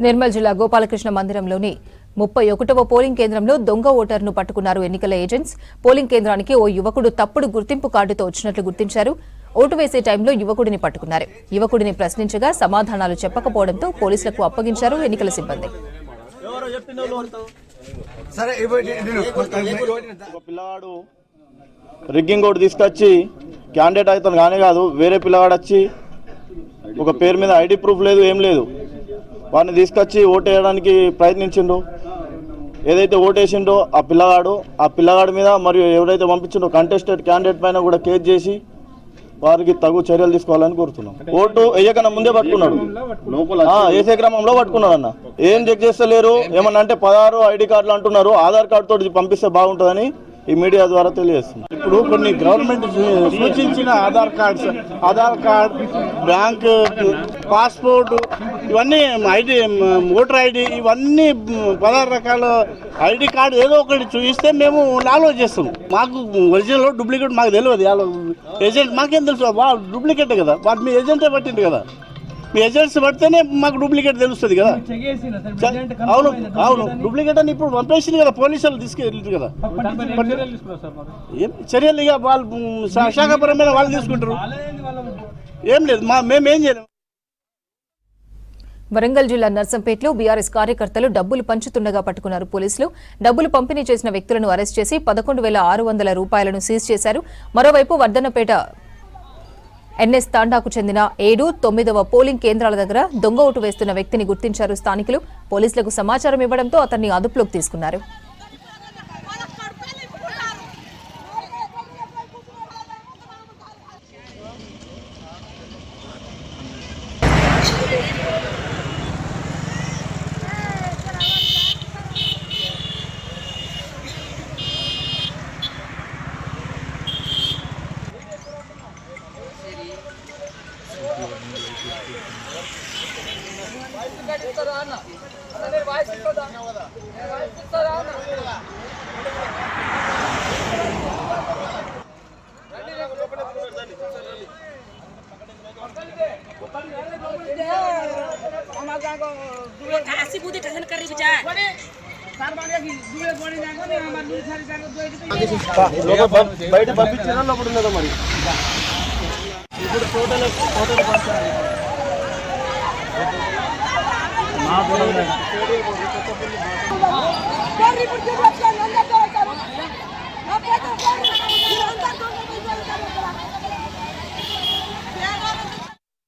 నిర్మల్ జిల్లా గోపాలకృష్ణ మందిరంలోని 31వ పోలింగ్ కేంద్రంలో దొంగ ఓటర్ను పట్టుకున్నారు ఎన్నికల ఏజెంట్స్. పోలింగ్ కేంద్రానికి ఓ యువకుడు తప్పుడు గుర్తింపు కార్డుతో వచ్చినట్లు గుర్తించారు. ఓటు వేసే టైంలో యువకుడిని పట్టుకున్నారు. యువకుడిని ప్రశ్నించగా సమాధానాలు చెప్పకపోవడంతో పోలీసులకు అప్పగించారు ఎన్నికల సిబ్బంది. రిగ్గింగ్ ఓటు తీసుకొచ్చి క్యాండిడేట్ అవుతాను కానీ కాదు, వేరే పిల్లగాడు వచ్చి ఒక పేరు మీద ఐడి ప్రూఫ్ లేదు, ఏం లేదు, వాడిని తీసుకొచ్చి ఓటు వేయడానికి ప్రయత్నించిండు. ఏదైతే ఓటు వేసిండో ఆ పిల్లగాడి మీద మరియు ఎవరైతే పంపించిండో కంటెస్టెడ్ క్యాండిడేట్ పైన కూడా కేసు చేసి వారికి తగు చర్యలు తీసుకోవాలని కోరుతున్నాం. ఓటు వేయకన్నా ముందే పట్టుకున్నాడు, వేసే క్రమంలో పట్టుకున్నాడు అన్న. ఏం చెక్ చేస్తలేరు, ఏమన్నా అంటే 16 ఐడి కార్డులు అంటున్నారు. ఆధార్ కార్డు తోటి పంపిస్తే బాగుంటుందని ఈ మీడియా ద్వారా తెలియజేస్తుంది. ఇప్పుడు కొన్ని గవర్నమెంట్ సూచించిన ఆధార్ కార్డ్, బ్యాంక్ పాస్పోర్ట్, ఇవన్నీ ఐడి, ఓటర్ ఐడి, ఇవన్నీ 16 రకాల ఐడి కార్డు ఏదో ఒకటి చూపిస్తే మేము నాలో చేస్తాం. మాకు ఒరిజినల్ డూప్లికేట్ మాకు తెలియదు. ఏజెంట్ మాకేం తెలుసు, డూప్లికేట్ కదా, వాటి మీ ఏజెంటే పట్టింది కదా. మీ ఏజెంట్స్ పడితేనే మాకు డూప్లికేట్ తెలుస్తుంది కదా. అవును డూప్లికేట్ అని ఇప్పుడు పంపేసింది కదా, పోలీసులు తీసుకెళ్ళి కదా. ఏం చర్యలు ఇక వాళ్ళు శాఖాపరమైన వాళ్ళు తీసుకుంటారు, ఏం లేదు, మేమేం చేయలేము. వరంగల్ జిల్లా నర్సంపేటలో బీఆర్ఎస్ కార్యకర్తలు డబ్బులు పంచుతుండగా పట్టుకున్నారు పోలీసులు. డబ్బులు పంపిణీ చేసిన వ్యక్తులను అరెస్ట్ చేసి 11,600 రూపాయలను సీజ్ చేశారు. మరోవైపు వర్ధన్నపేట ఎన్ఎస్ తాండాకు చెందిన 7, 9వ పోలింగ్ కేంద్రాల దగ్గర దొంగ ఓటు వేస్తున్న వ్యక్తిని గుర్తించారు స్థానికులు. పోలీసులకు సమాచారం ఇవ్వడంతో అతన్ని అదుపులోకి తీసుకున్నారు. బయట పంపించారా లోపల ఉన్నదా మరి? ఇప్పుడు టోటల్ నా